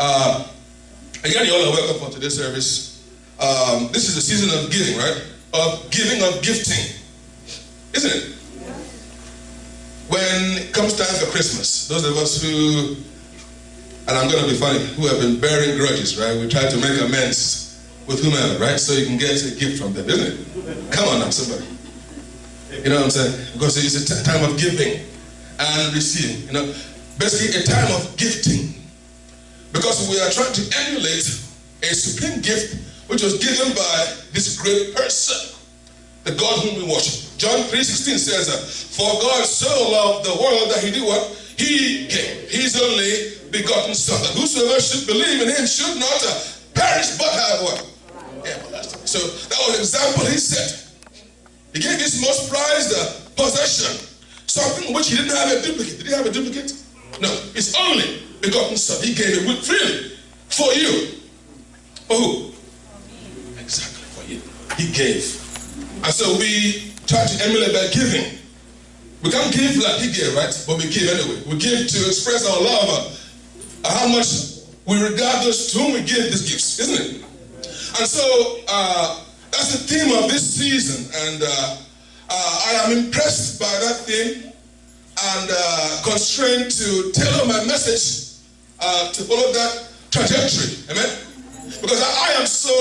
Again, you all are welcome for today's service. This is the season of giving, right? Of giving, of gifting. Isn't it? When it comes time for Christmas, those of us who, and I'm going to be funny, who have been bearing grudges, right? We try to make amends with whomever, right? So you can get a gift from them, isn't it? Come on now, somebody. You know what I'm saying? Because it's a time of giving and receiving. You know, basically a time of gifting. Because we are trying to emulate a supreme gift which was given by this great person, the God whom we worship. John 3:16 says, for God so loved the world that he did what? He gave his only begotten Son, that whosoever should believe in him should not perish but have what? Everlasting. So that was an example he set. He gave his most prized possession, something which he didn't have a duplicate. Did he have a duplicate? No, his only begotten Son. He gave it freely for you. For who? Exactly, for you. He gave. And so we try to emulate by giving. We can't give like he gave, right? But we give anyway. We give to express our love, how much we regard those to whom we give these gifts, isn't it? And so that's the theme of this season. And I am impressed by that theme and constrained to tailor my message to follow that trajectory. Amen? Because I am so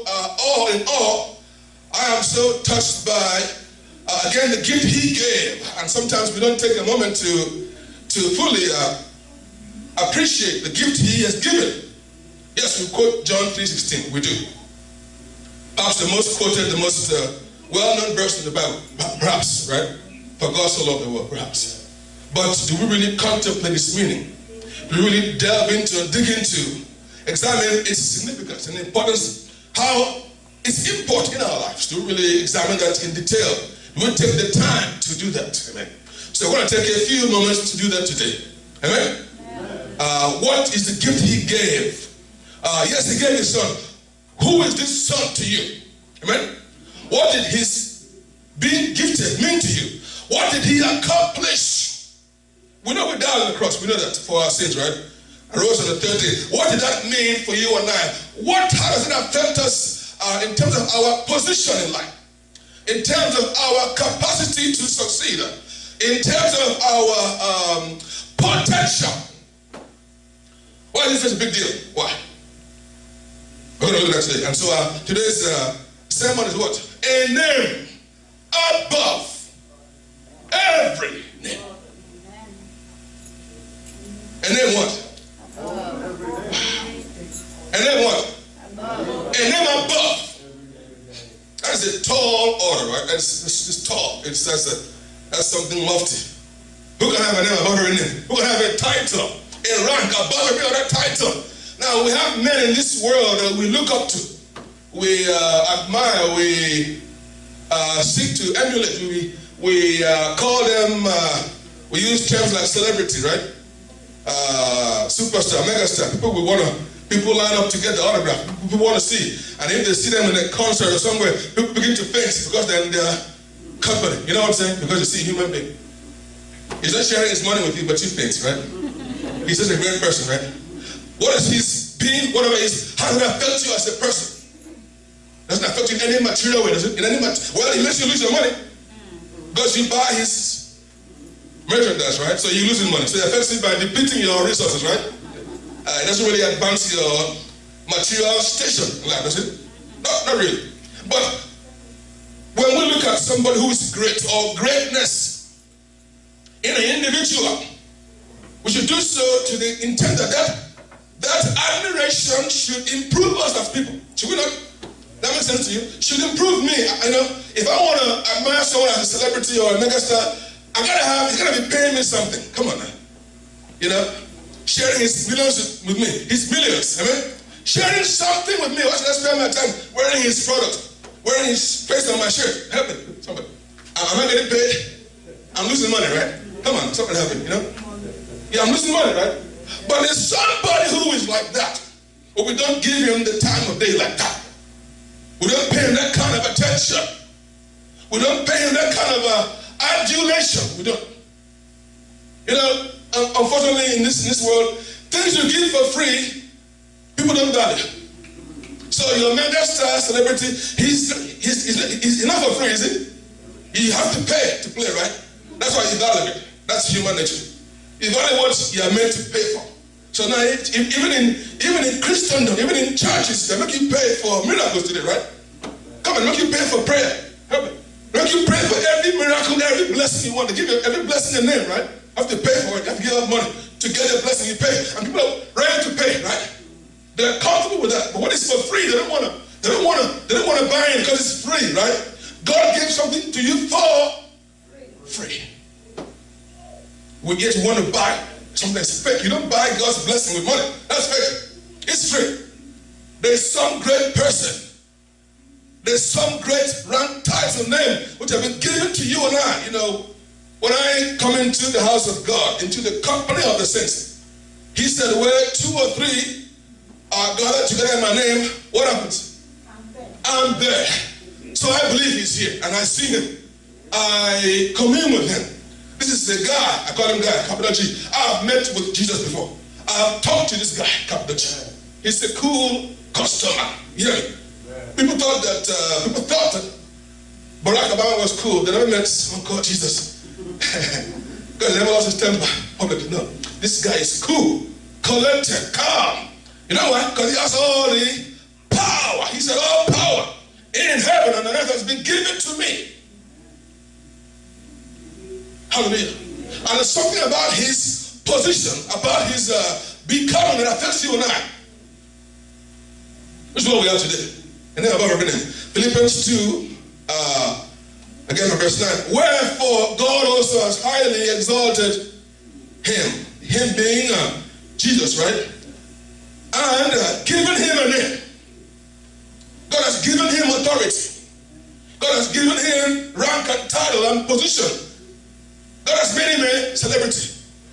all in all, I am so touched by, again, the gift he gave. And sometimes we don't take a moment to fully appreciate the gift he has given. Yes, we quote John 3:16. We do. Perhaps the most quoted, the most well-known verse in the Bible. Perhaps, right? For God so loved the world, perhaps. But do we really contemplate its meaning? Do we really delve into and dig into, examine its significance and importance, how its import in our lives? Do we really examine that in detail? Do we take the time to do that? Amen. So we're going to take a few moments to do that today. Amen? What is the gift he gave? Yes, he gave his Son. Who is this Son to you? Amen? What did his being gifted mean to you? What did he accomplish? We know we died on the cross. We know that for our sins, right? I rose on the third day. What did that mean for you and I? How does it affect us in terms of our position in life? In terms of our capacity to succeed? In terms of our potential? Why is this a big deal? Why? We're going to look at that today. And so today's sermon is what? A name above every name. A name what? A name what? A name above. That's a tall order, right? It's tall. That's something lofty. Who can have a name above every name? Who can have a title, a rank above every other title? Now, we have men in this world that we look up to. We admire, we seek to emulate, we call them, we use terms like celebrity, right? Superstar, megastar, people line up to get the autograph, people want to see. And if they see them in a concert or somewhere, people begin to faint because they're in their company. You know what I'm saying? Because you see a human being. He's not sharing his money with you, but you faint, right? He's just a great person, right? What is his being, whatever it is, how does it affect you as a person? Doesn't affect you in any material way, does it? Well, it makes you lose your money. Because you buy his merchandise, right? So you're losing money. So it affects you by depleting your resources, right? It doesn't really advance your material station in life, does it? Not really. But when we look at somebody who is great or greatness in an individual, we should do so to the intent that admiration should improve us as people. Should we not? That makes sense to you? Should improve me. I know if I want to admire someone as a celebrity or a megastar, he's gotta be paying me something. Come on now. You know? Sharing his millions with me. His millions. Amen? Sharing something with me. Why should I spend my time wearing his product? Wearing his face on my shirt? Help me. Somebody. Am I getting paid? I'm losing money, right? Come on, something happened, you know? Yeah, I'm losing money, right? But there's somebody who is like that. But we don't give him the time of day like that. We don't pay him that kind of attention. We don't pay him that kind of adulation. We don't. You know, unfortunately in this world, things you give for free people don't value. So your mega star celebrity, he's not for free, is it? You have to pay to play, right? That's why you value it. That's human nature. You value what you are meant to pay for. So now, even in Christendom, even in churches, they make you pay for miracles today, right? Come on, make you pay for prayer. Help me. Make you pray for every miracle, every blessing you want. They give you every blessing a name, right? You have to pay for it. You have to give up money to get the blessing you pay. And people are ready to pay, right? They're comfortable with that. But when it's for free, they don't want to buy it because it's free, right? God gives something to you for free. We yet want to buy something that's fake. You don't buy God's blessing with money. That's fake. It's free. There's some great person. There's some great rank, title, name which have been given to you and I. You know, when I come into the house of God, into the company of the saints, he said, where 2 or 3 are gathered together in my name, what happens? I'm there. So I believe he's here, and I see him. I commune with him. This is the guy, I call him guy, capital G. I've met with Jesus before. I've talked to this guy, capital G. He's a cool customer. You hear me? People thought that Barack Obama was cool. They never met someone called Jesus. God never lost his temper publicly. No. This guy is cool, collected, calm. You know why? Because he has all the power. He said, all power in heaven and on earth has been given to me. Hallelujah. And there's something about his position, about his becoming that affects you and I. This is what we are today. And then above everything, Philippians 2, again from verse 9. Wherefore God also has highly exalted him being Jesus, right? And given him a name. God has given him authority. God has given him rank and title and position. God has made him a celebrity,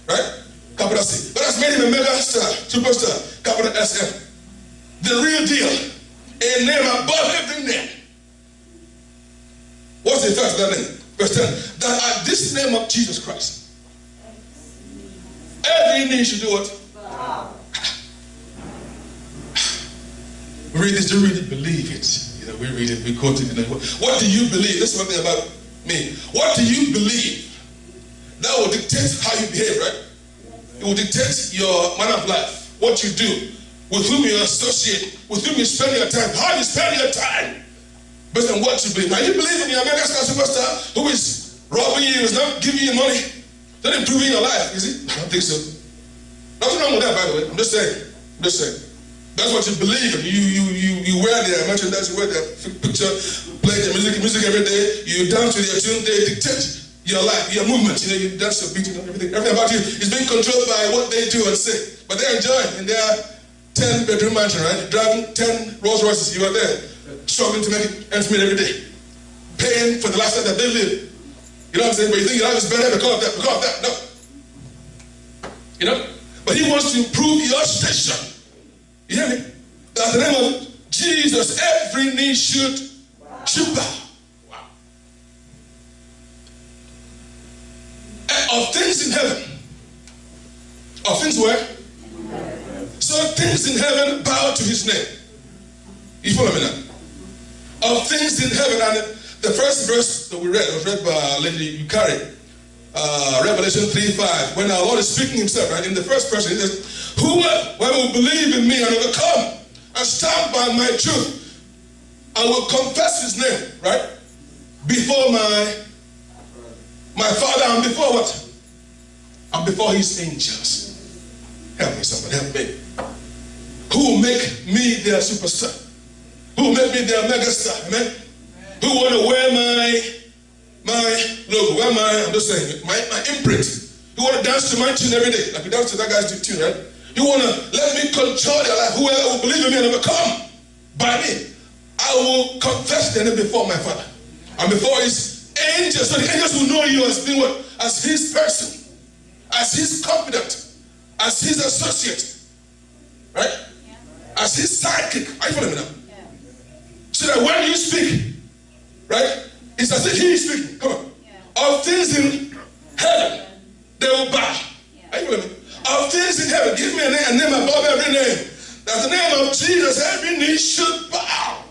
right? Capital C. God has made him a mega star, superstar, capital SM. The real deal. A name above every name. What's the effect of that name? Verse 10. That at this name of Jesus Christ, every knee should do what? Wow. We read this, do you really believe it? You know, we read it, we quote it. What do you believe? This is one thing about me. What do you believe? That will dictate how you behave, right? It will dictate your manner of life, what you do, with whom you associate, with whom you spend your time, how you spend your time, based on what you believe. Now, you believe in your American star superstar who is robbing you, is not giving you money, not improving your life, is it? I don't think so. Nothing wrong with that, by the way. I'm just saying. That's what you believe in. You wear their merchandise, you wear their picture, play their music every day, you dance with your tune, they dictate your life, your movement, you know, you dance your beat, everything about you is being controlled by what they do and say. But they're enjoying in their 10-bedroom mansion, right? Driving 10 Rolls Royces, you are there, struggling to make ends meet every day, paying for the lifestyle that they live. You know what I'm saying? But you think your life is better because of that. No. You know? But he wants to improve your station. You hear me? That's the name of Jesus. Every knee should bow. Wow. Of things in heaven. Of things where? So things in heaven bow to his name. You follow me now? Of things in heaven. And the first verse that we read was read by Lady Yukari. Revelation 3:5. When our Lord is speaking himself, right? In the first person, he says, whoever will believe in me and overcome and stand by my truth, I will confess his name, right? Before my Father and before what? And before his angels. Help me, somebody, help me. Who will make me their superstar? Who will make me their megastar? Amen? Who want to wear my logo, wear I'm just saying, my imprint? Who want to dance to my tune every day? Like we dance to that guy's tune, right? You want to let me control their life. Whoever will believe in me and overcome by me, I will confess their name before my Father and before his angels. So the angels will know you as being what? As his person, as his confidant, as his associate, right? Yeah. As his sidekick. Are you following me now? Yeah. So that when you speak, right, it's as if he is speaking. Come on. Yeah. Of things in heaven, they will bow. Yeah. Are you following me? Of things in heaven, give me a name above every name, At the name of Jesus, every knee should bow.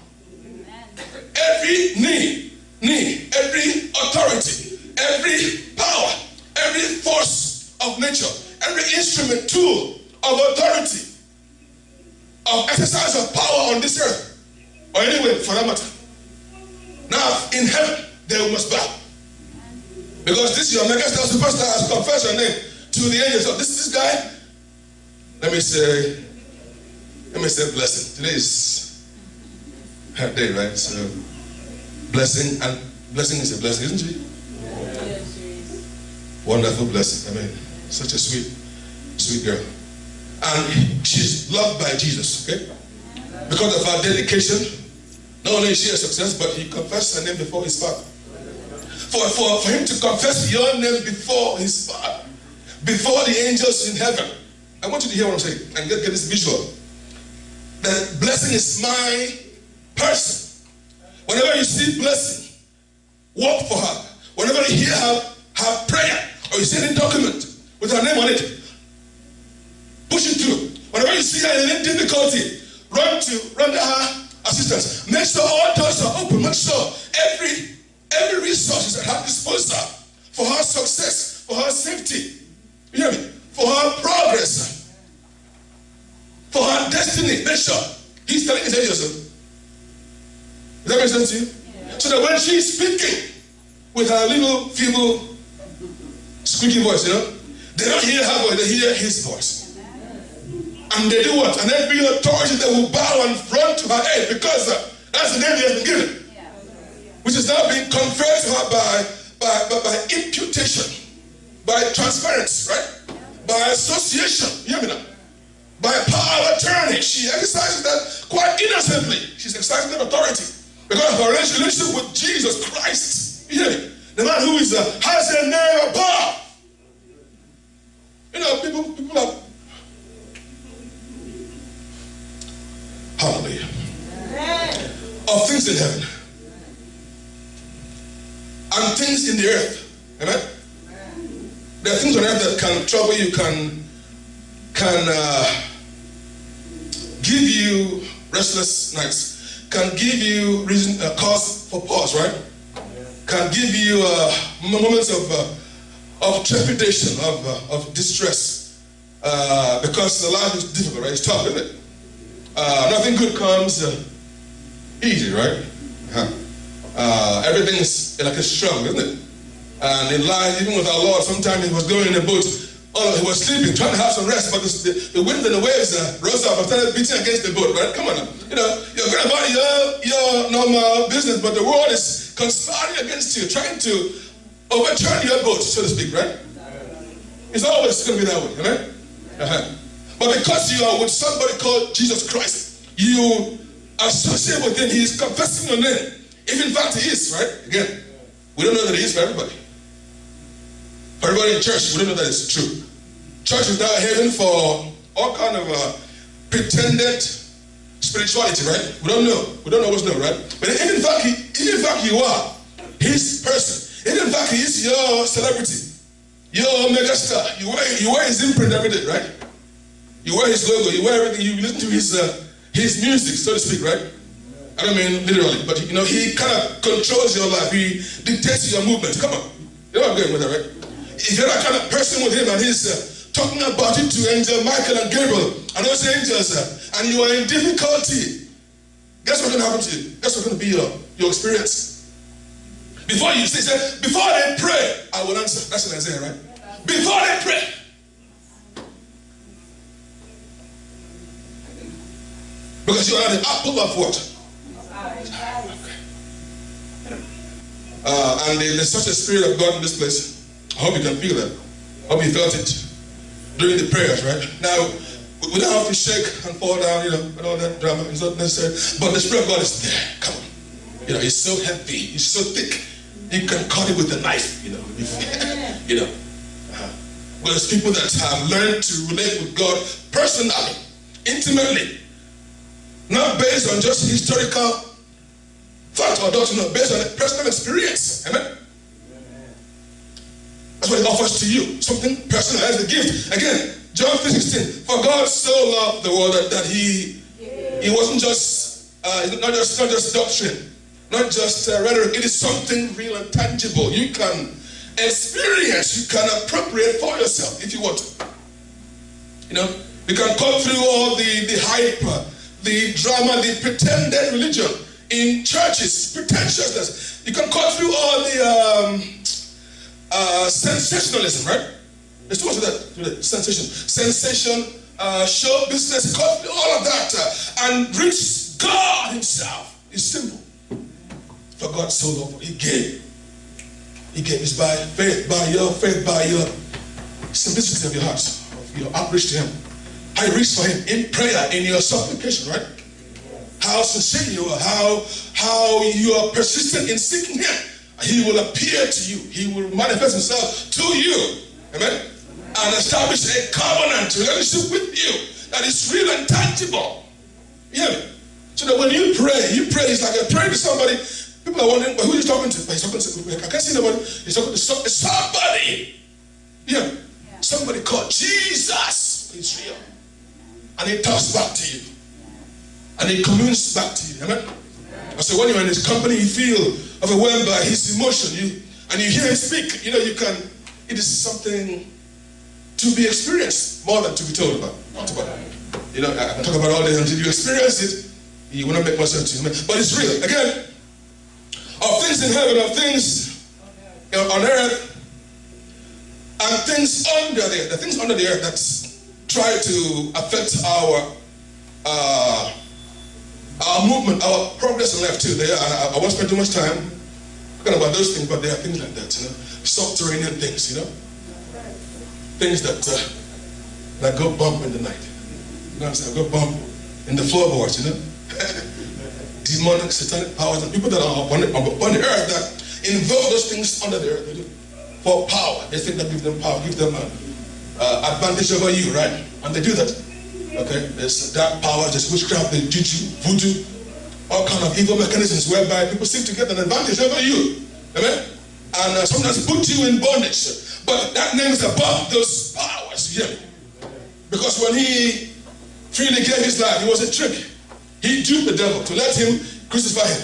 Every knee, every authority, every power, every force of nature, every instrument, tool of authority, of exercise of power on this earth, or anywhere for that matter. Now, in heaven, they must bow. Because this your megastar superstar has confessed your name to the angels. So this guy, let me say blessing. Today is her day, right? So blessing, and blessing is a blessing, isn't she? Yes, she is. Wonderful blessing. I mean, such a sweet girl. And she's loved by Jesus, okay? Because of her dedication, not only is she a success, but he confessed her name before his father. For him to confess your name before his father, before the angels in heaven. I want you to hear what I'm saying and get this visual. That blessing is my person. Whenever you see blessing, walk for her. Whenever you hear her prayer, or you see any document with her name on it, push it through. Whenever you see her in any difficulty, run to her assistance. Make sure all doors are open. Make sure every resource is at her disposal for her success, for her safety. You hear me? For her progress, for her destiny. Make sure he's telling his angels. Does that make sense to you? Yeah. So that when she's speaking with her little feeble squeaky voice, they don't hear her voice, they hear his voice. And they do what? And every authority they will bow and run to her aid, because that's the name he has been given. Which is now being conferred to her by imputation, by transference, right? By association, you hear me now? By power of attorney. She exercises that quite innocently. She's exercising that authority because of her relationship with Jesus Christ. You hear me? The man who is has a name above. People are. Hallelujah. Of things in heaven and things in the earth. Amen? There are things on earth that can trouble you, can give you restless nights, can give you reason, cause for pause, right? Can give you moments of trepidation, of distress, because the life is difficult, right? It's tough, isn't it? Nothing good comes easy, right? Everything is like a struggle, isn't it? And in life, even with our Lord, sometimes he was going in a boat, he was sleeping, trying to have some rest, but the wind and the waves rose up and started beating against the boat, right? Come on now. You're going about your normal business, but the world is conspiring against you, trying to overturn your boat, so to speak, right? It's always going to be that way, amen? But because you are with somebody called Jesus Christ, you associate with him, he is confessing your name. If in fact he is, right? Again, we don't know that he is for everybody. For everybody in church, we don't know that it's true. Church is now a haven for all kind of pretended spirituality, right? We don't know. We don't know what's known, right? But if in fact you are his person, if in fact he is your celebrity, your megastar, you wear his imprint every day, right? You wear his logo, you wear everything, you listen to his music, so to speak, right? I don't mean literally, but he kind of controls your life. He dictates your movement. Come on. You know what I'm going with that, right? If you're that kind of person with him and he's talking about it to Angel Michael and Gabriel and those angels, and you are in difficulty, guess what's going to happen to you? Guess what's going to be your experience? Before they pray, I will answer. That's what I say, right? Before they pray. Because you are the apple of what? And there's such a spirit of God in this place. I hope you can feel that. I hope you felt it during the prayers, right? Now, we don't have to shake and fall down, and all that drama. It's not necessary. But the spirit of God is there. Come on. It's so heavy. It's so thick. You can cut it with a knife, But there's people that have learned to relate with God personally, intimately. Not based on just historical fact or doctrine, based on a personal experience. Amen? That's what he offers to you. Something personal as the gift. Again, John 3:16. For God so loved the world that he wasn't just not just doctrine, not just rhetoric. It is something real and tangible. You can experience, you can appropriate for yourself if you want to. You know, you can cut through all the hype, the drama, the pretended religion in churches, pretentiousness. You can cut through all the sensationalism, right? There's too much of that. Sensation, show business, cut through all of that and reach God himself. It's simple. For God so loved, he gave. He gave. It's by faith, by your simplicity of your heart, of your outreach to him. How you reach for him in prayer, in your supplication, right? How sincere you are, how you are persistent in seeking him. He will appear to you. He will manifest himself to you. Amen? And establish a covenant relationship with you that is real and tangible. You hear me? So that when you pray, it's like you're praying to somebody. People are wondering, well, who is he talking to? He's talking to, I can't see nobody. He's talking to somebody. Yeah. Somebody called Jesus. He's real. And he talks back to you. And he communes back to you. Amen? And so when you're in his company, you feel overwhelmed by his emotion. And you hear him speak. You know, it is something to be experienced more than to be told about. Not about it. You know, I can talk about all this until you experience it. You will not make much sense to you. But it's real. Again, of things in heaven, of things on earth, and things under the earth. The things under the earth that try to affect our movement, our progress in life too. I won't spend too much time talking about those things, but there are things like that, you know, subterranean things, you know, things that go bump in the night. You know what I'm saying? Go bump in the floorboards, you know. Demonic, satanic powers, and people that are on the earth that invoke those things under the earth, they do, for power. They think that gives them power, gives them advantage over you, right? And they do that. Okay, there's dark power, there's witchcraft, there's juju, voodoo, all kind of evil mechanisms whereby people seek to get an advantage over you. Amen? And sometimes put you in bondage. But that name is above those powers. Yeah. Because when he freely gave his life, it was a trick. He duped the devil to let him crucify him.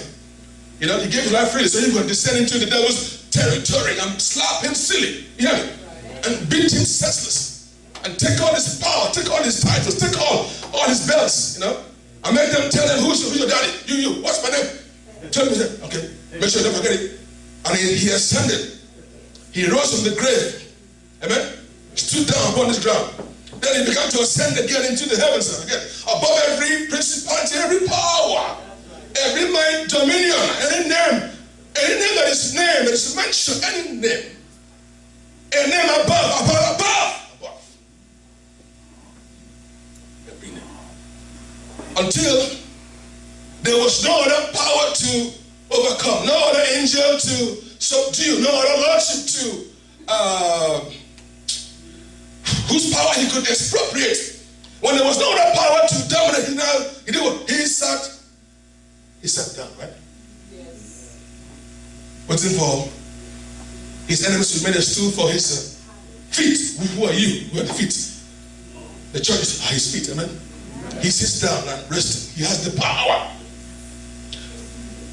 You know, he gave his life freely so he could descend into the devil's territory and slap him silly. Yeah. And beat him senseless. And take all his power, take all his titles, take all his belts, you know, and make them tell him who's your daddy. You, what's my name? Tell me that. Okay, make sure you don't forget it. And he ascended. He rose from the grave. Amen. Stood down upon this ground. Then he began to ascend again into the heavens again, above every principality, every power, every mind, dominion, any name that is named, that is mentioned, any name, a name above. Until there was no other power to overcome, no other angel to subdue, no other lordship to whose power he could expropriate. When there was no other power to dominate, he did what? He sat down, right? Yes. What's involved? His enemies made a stool for his feet. Who are you? Who are the feet? The church is at his feet, amen? He sits down and rests. He has the power.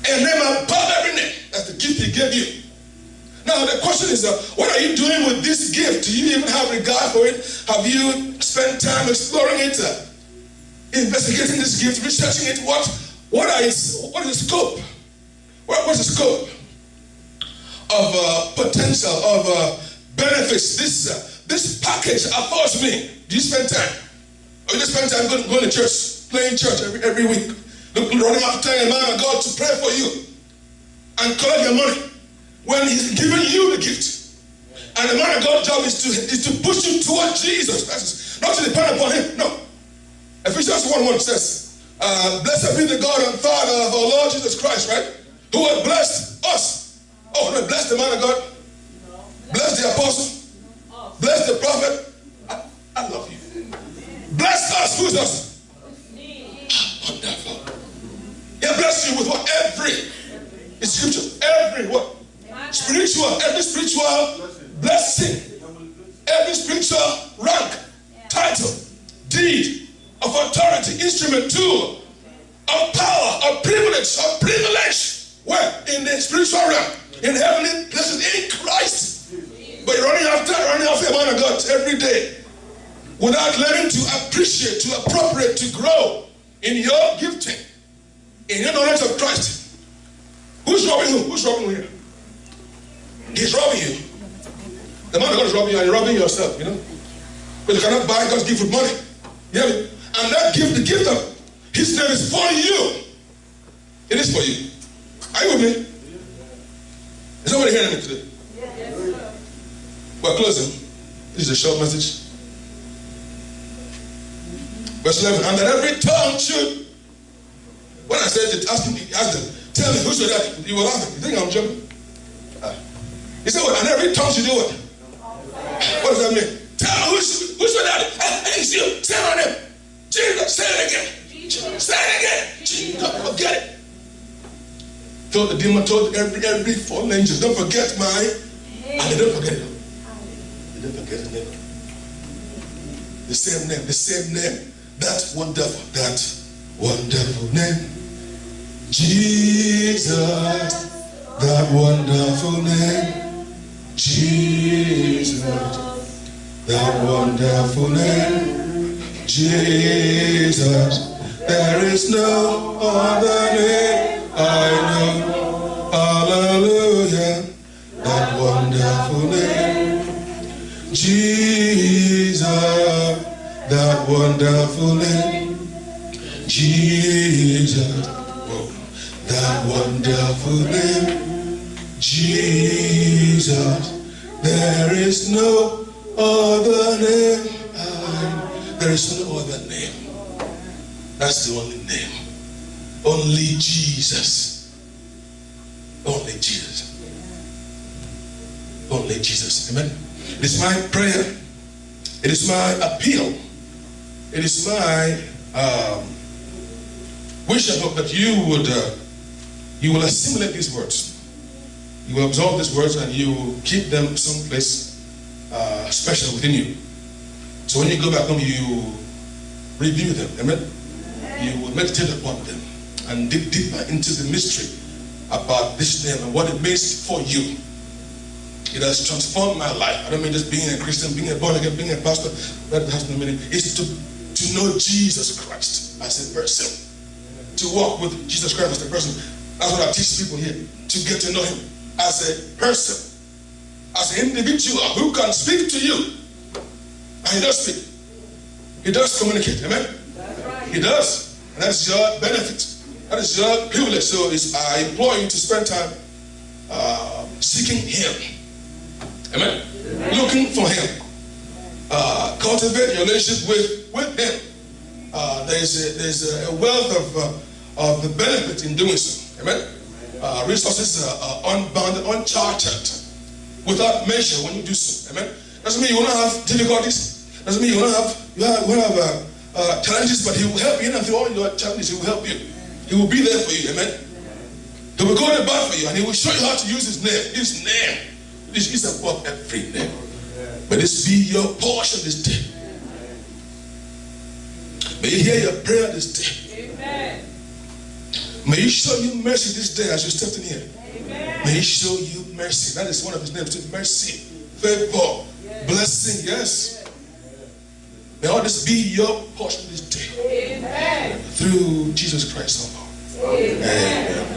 A name above every name. That's the gift he gave you. Now the question is, what are you doing with this gift? Do you even have regard for it? Have you spent time exploring it, investigating this gift, researching it? What is the scope? What's the scope of potential, of benefits this package affords me? Do you spend time? Or you just spend time going to church, playing church every week, running after a man of God to pray for you and collect your money when he's giving you the gift? And the man of God's job is to push you towards Jesus. That's not to depend upon him. No. Ephesians 1:1 says, blessed be the God and Father of our Lord Jesus Christ, right? Who has blessed us. Oh, no, bless the man of God. Bless the apostle. Bless the prophet. I love you. Bless us. Who's us? Wonderful. He bless you with what? Every scripture. Every what? Spiritual. Every spiritual blessing. feature, rank, title, deed, of authority, instrument, tool, of power, of privilege. Where? In the spiritual realm, in heavenly places, in Christ. But you're running after the man of God every day without learning to appreciate, to appropriate, to grow in your gifting, in your knowledge of Christ. Who's robbing who? Who's robbing who here? He's robbing you. The man of God is robbing you, and you're robbing yourself, you know. But you cannot buy God's gift with money. You hear me? And that gift, the gift of His name is for you. It is for you. Are you with me? Is somebody hearing me today? Yes, sir. We're closing. This is a short message. Verse 11. And that every tongue should. When I said it, ask them, tell me, who's your daddy? You were laughing. You think I'm joking? He said, what? And every tongue should do what? What does that mean? Tell me, who's your daddy? Hey, it's you. Say my name. Jesus. Say it again. Jesus. Say it again. Jesus. Don't forget it. Told the demon, told every fallen angel, don't forget my, and they don't forget it. They don't forget his name. The same name. That wonderful name. Jesus, that wonderful name. Jesus, that wonderful name. Jesus, there is no other name I know. Hallelujah, that wonderful name. Jesus, that wonderful name. Jesus, that wonderful name. Jesus, there is no other name. There is no other name. That's the only name. Only Jesus. Only Jesus. Only Jesus. Amen. It is my prayer. It is my appeal. It is my wish and hope that you will assimilate these words. You will absorb these words and you will keep them someplace special within you. So when you go back home, you review them. Amen. You will meditate upon them and dig deeper into the mystery about this name and what it means for you. It has transformed my life. I don't mean just being a Christian, being a born again, being a pastor. That has no meaning. It's to know Jesus Christ as a person. To walk with Jesus Christ as a person. That's what I teach people here. To get to know Him as a person. As an individual who can speak to you. And He does speak. He does communicate. Amen? That's right. He does. And that's your benefit. That is your privilege. So I implore you to spend time seeking Him. Amen? Amen. Looking for Him. Cultivate your relationship with Him. There's a wealth of the benefit in doing so. Amen? Resources are unbounded, uncharted, without measure when you do so. Amen? Doesn't mean you will not have difficulties. Doesn't mean you will not have challenges, but He will help you. And through all your challenges, He will help you. He will be there for you. Amen? He will go in the back for you, and He will show you how to use His name. His name is above every name. May this be your portion this day. May you hear your prayer this day. Amen. May He show you mercy this day as you stepped in here. Amen. May He show you mercy. That is one of His names. Mercy, favor, blessing. Yes. May all this be your portion this day. Amen. Through Jesus Christ our Lord. Amen. Amen.